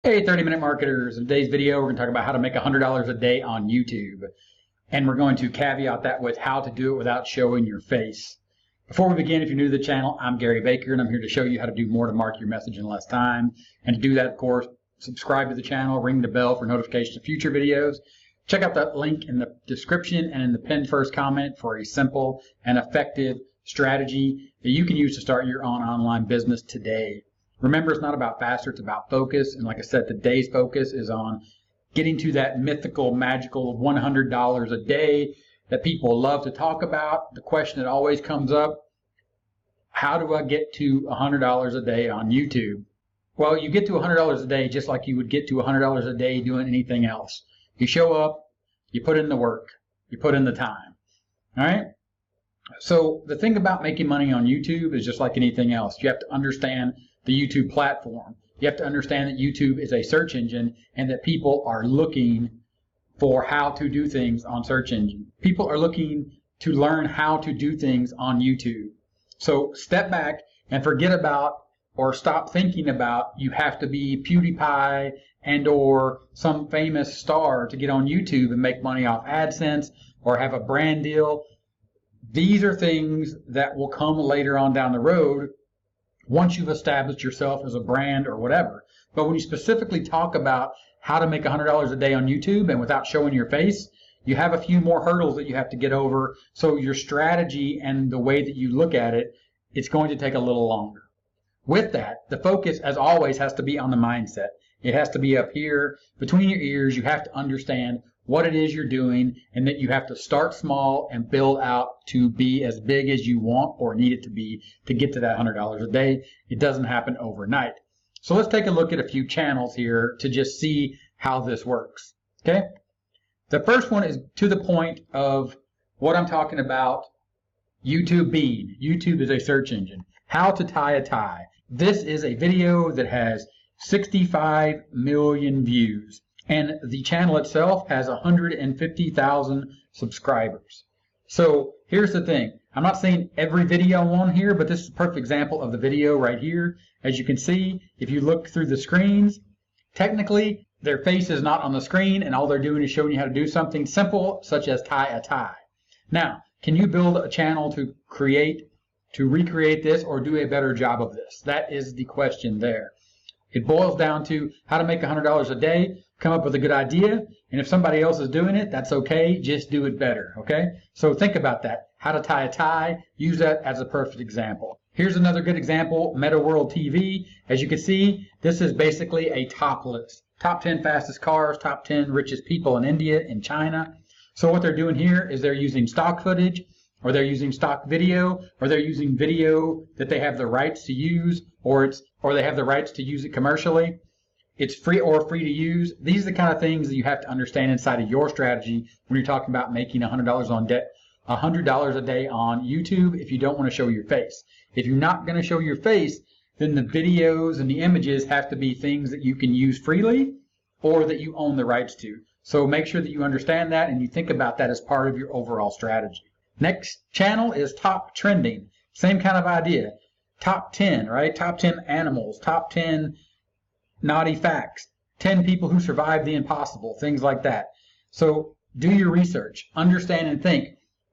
Hey, 30-minute marketers. In today's video, we're going to talk about how to make $100 a day on YouTube. And we're going to caveat that with how to do it without showing your face. Before we begin, if you're new to the channel, I'm Gary Baker, and I'm here to show you how to do more to market your message in less time. And to do that, of course, subscribe to the channel, ring the bell for notifications of future videos. Check out that link in the description and in the pinned first comment for a simple and effective strategy that you can use to start your own online business today. Remember, it's not about faster, it's about focus. And like I said, today's focus is on getting to that mythical, magical $100 a day that people love to talk about. The question that always comes up, how do I get to $100 a day on YouTube? Well, you get to $100 a day just like you would get to $100 a day doing anything else. You show up, you put in the work, you put in the time. All right? So the thing about making money on YouTube is just like anything else. You have to understand the YouTube platform. You have to understand that YouTube is a search engine and that people are looking for how to do things on search engine. People are looking to learn how to do things on YouTube. So step back and forget about or stop thinking about you have to be PewDiePie and or some famous star to get on YouTube and make money off AdSense or have a brand deal. These are things that will come later on down the road once you've established yourself as a brand or whatever. But when you specifically talk about how to make $100 a day on YouTube and without showing your face, you have a few more hurdles that you have to get over. So your strategy and the way that you look at it, it's going to take a little longer. With that, the focus, as always, has to be on the mindset. It has to be up here between your ears. You have to understand what it is you're doing and that you have to start small and build out to be as big as you want or need it to be to get to that $100 a day. It doesn't happen overnight. So let's take a look at a few channels here to just see how this works. Okay? The first one is to the point of what I'm talking about, YouTube being. YouTube is a search engine. How to tie a tie. This is a video that has 65 million views. And the channel itself has 150,000 subscribers. So here's the thing. I'm not saying every video on here, but this is a perfect example of the video right here. As you can see, if you look through the screens, technically their face is not on the screen and all they're doing is showing you how to do something simple such as tie a tie. Now, can you build a channel to recreate this or do a better job of this? That is the question there. It boils down to how to make $100 a day, come up with a good idea, and if somebody else is doing it, that's okay, just do it better, okay? So think about that. How to tie a tie, use that as a perfect example. Here's another good example, Metta World TV. As you can see, this is basically a top list. Top 10 fastest cars, top 10 richest people in India and China. So what they're doing here is they're using stock footage, or they're using stock video, or they're using video that they have the rights to use, or they have the rights to use it commercially. It's free to use. These are the kind of things that you have to understand inside of your strategy when you're talking about making $100 a day on YouTube if you don't want to show your face. If you're not going to show your face, then the videos and the images have to be things that you can use freely or that you own the rights to. So make sure that you understand that and you think about that as part of your overall strategy. Next channel is Top Trending. Same kind of idea. Top 10, right? Top 10 animals, top 10 naughty facts, 10 people who survived the impossible, things like that. So do your research, understand and think,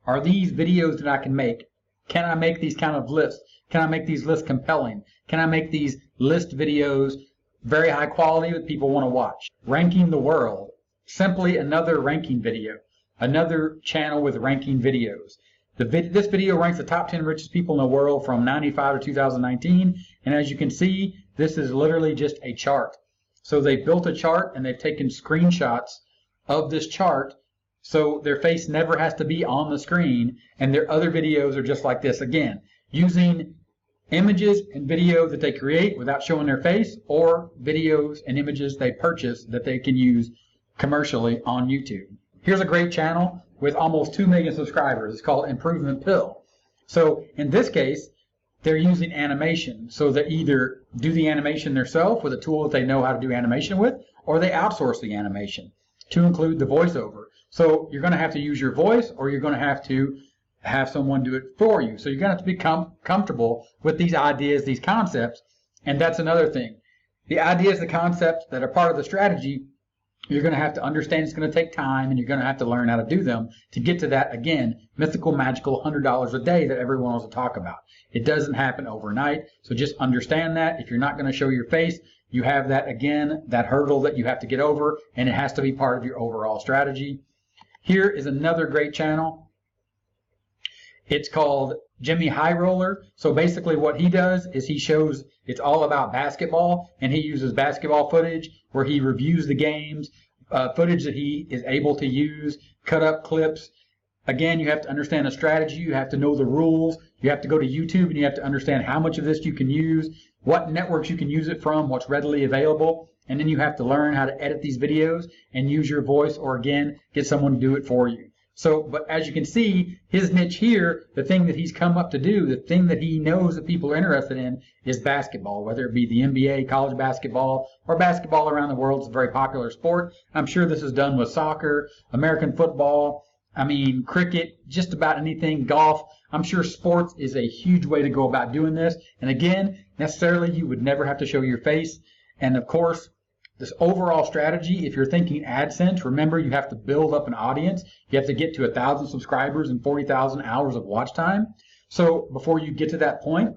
are these videos that I can make? Can I make these kind of lists? Can I make these lists compelling? Can I make these list videos very high quality that people want to watch? Ranking the world, simply another ranking video. Another channel with ranking videos. This video ranks the top 10 richest people in the world from 95 to 2019. And as you can see, this is literally just a chart. So they built a chart and they've taken screenshots of this chart so their face never has to be on the screen. And their other videos are just like this again, using images and video that they create without showing their face or videos and images they purchase that they can use commercially on YouTube. Here's a great channel with almost 2 million subscribers. It's called Improvement Pill. So in this case, they're using animation. So they either do the animation themselves with a tool that they know how to do animation with, or they outsource the animation to include the voiceover. So you're going to have to use your voice, or you're going to have someone do it for you. So you're going to have to become comfortable with these ideas, these concepts, and that's another thing. The ideas, the concepts that are part of the strategy, you're going to have to understand it's going to take time, and you're going to have to learn how to do them to get to that, again, mythical, magical $100 a day that everyone wants to talk about. It doesn't happen overnight, so just understand that. If you're not going to show your face, you have that, again, that hurdle that you have to get over, and it has to be part of your overall strategy. Here is another great channel. It's called Jimmy High Roller. So basically what he does is he shows it's all about basketball, and he uses basketball footage where he reviews the games, footage that he is able to use, cut up clips. Again, you have to understand the strategy, you have to know the rules, you have to go to YouTube and you have to understand how much of this you can use, what networks you can use it from, what's readily available, and then you have to learn how to edit these videos and use your voice, or again, get someone to do it for you. So, but as you can see, his niche here, the thing that he's come up to do, the thing that he knows that people are interested in is basketball, whether it be the NBA, college basketball, or basketball around the world. It's a very popular sport. I'm sure this is done with soccer, American football, cricket, just about anything, golf. I'm sure sports is a huge way to go about doing this. And again, necessarily you would never have to show your face. And of course, this overall strategy, if you're thinking AdSense, remember you have to build up an audience. You have to get to 1,000 subscribers and 40,000 hours of watch time. So before you get to that point,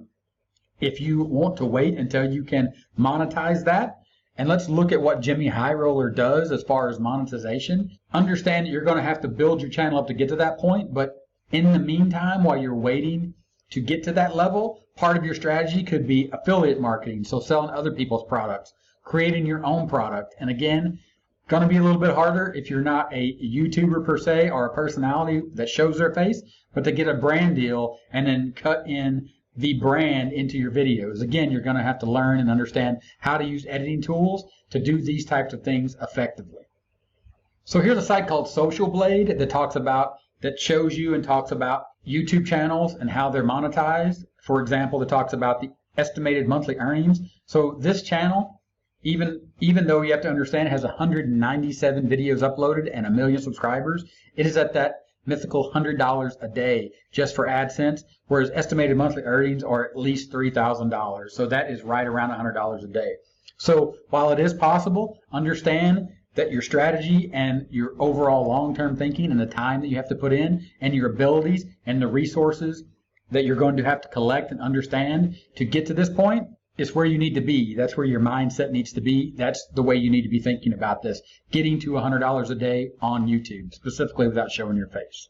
if you want to wait until you can monetize that, and let's look at what Jimmy High Roller does as far as monetization. Understand that you're going to have to build your channel up to get to that point, but in the meantime, while you're waiting to get to that level, part of your strategy could be affiliate marketing, so selling other people's products, creating your own product. And again, going to be a little bit harder if you're not a YouTuber per se or a personality that shows their face, but to get a brand deal and then cut in the brand into your videos. Again, you're going to have to learn and understand how to use editing tools to do these types of things effectively. So here's a site called Social Blade that shows you and talks about YouTube channels and how they're monetized. For example, it talks about the estimated monthly earnings. So this channel, even though you have to understand it has 197 videos uploaded and 1 million subscribers, it is at that mythical $100 a day just for AdSense, whereas estimated monthly earnings are at least $3,000. So that is right around $100 a day. So while it is possible, understand that your strategy and your overall long-term thinking and the time that you have to put in and your abilities and the resources that you're going to have to collect and understand to get to this point is where you need to be. That's where your mindset needs to be. That's the way you need to be thinking about this. Getting to $100 a day on YouTube, specifically without showing your face.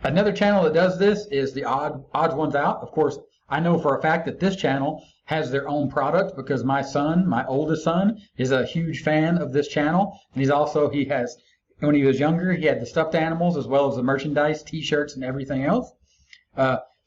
Another channel that does this is the Odds Ones Out. Of course, I know for a fact that this channel has their own product because my son, my oldest son, is a huge fan of this channel. And when he was younger, he had the stuffed animals as well as the merchandise, t-shirts, and everything else.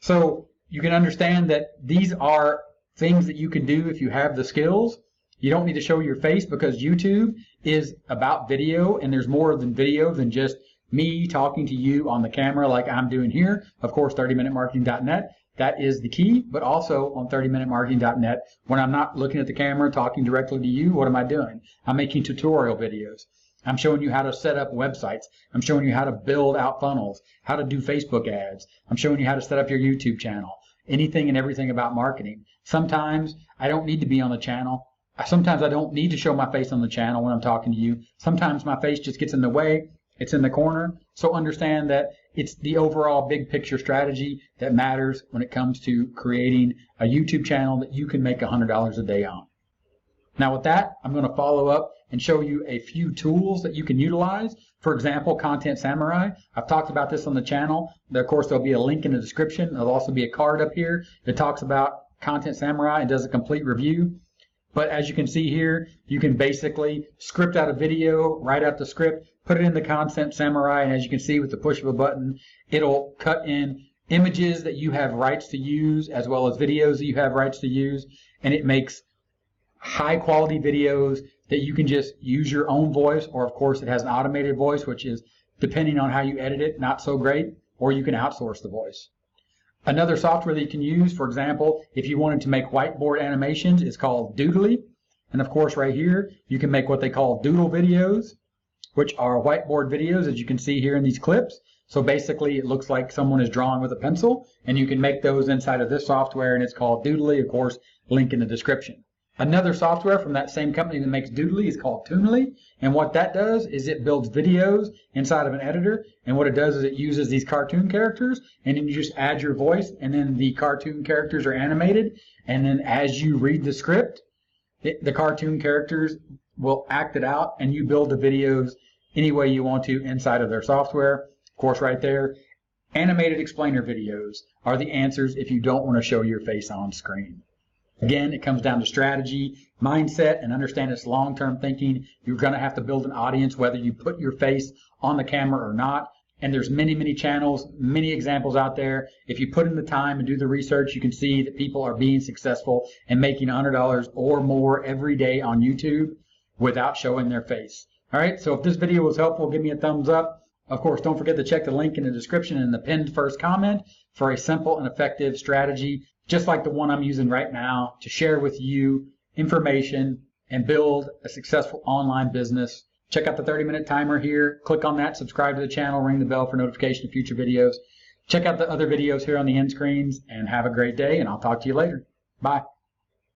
So you can understand that these are things that you can do if you have the skills. You don't need to show your face because YouTube is about video, and there's more than video than just me talking to you on the camera like I'm doing here. Of course, 30minutemarketing.net, that is the key, but also on 30minutemarketing.net, when I'm not looking at the camera talking directly to you, what am I doing? I'm making tutorial videos. I'm showing you how to set up websites. I'm showing you how to build out funnels, how to do Facebook ads. I'm showing you how to set up your YouTube channel. Anything and everything about marketing. Sometimes I don't need to be on the channel. Sometimes I don't need to show my face on the channel when I'm talking to you. Sometimes my face just gets in the way. It's in the corner. So understand that it's the overall big picture strategy that matters when it comes to creating a YouTube channel that you can make $100 a day on. Now with that, I'm going to follow up and show you a few tools that you can utilize. For example, Content Samurai. I've talked about this on the channel. Of course, there'll be a link in the description. There'll also be a card up here that talks about Content Samurai and does a complete review. But as you can see here, you can basically script out a video, write out the script, put it in the Content Samurai, and as you can see with the push of a button, it'll cut in images that you have rights to use as well as videos that you have rights to use, and it makes high quality videos that you can just use your own voice, or of course it has an automated voice, which is, depending on how you edit it, not so great, or you can outsource the voice. Another software that you can use, for example, if you wanted to make whiteboard animations, is called Doodly. And of course right here, you can make what they call Doodle videos, which are whiteboard videos, as you can see here in these clips. So basically it looks like someone is drawing with a pencil, and you can make those inside of this software, and it's called Doodly, of course, link in the description. Another software from that same company that makes Doodly is called Toonly. And what that does is it builds videos inside of an editor. And what it does is it uses these cartoon characters, and then you just add your voice, and then the cartoon characters are animated. And then as you read the script, the cartoon characters will act it out, and you build the videos any way you want to inside of their software. Of course, right there, animated explainer videos are the answers if you don't want to show your face on screen. Again, it comes down to strategy, mindset, and understand it's long-term thinking. You're going to have to build an audience whether you put your face on the camera or not. And there's many, many channels, many examples out there. If you put in the time and do the research, you can see that people are being successful and making $100 or more every day on YouTube without showing their face. All right, so if this video was helpful, give me a thumbs up. Of course, don't forget to check the link in the description and the pinned first comment for a simple and effective strategy, just like the one I'm using right now, to share with you information and build a successful online business. Check out the 30-minute timer here. Click on that, subscribe to the channel, ring the bell for notification of future videos. Check out the other videos here on the end screens, and have a great day, and I'll talk to you later. Bye.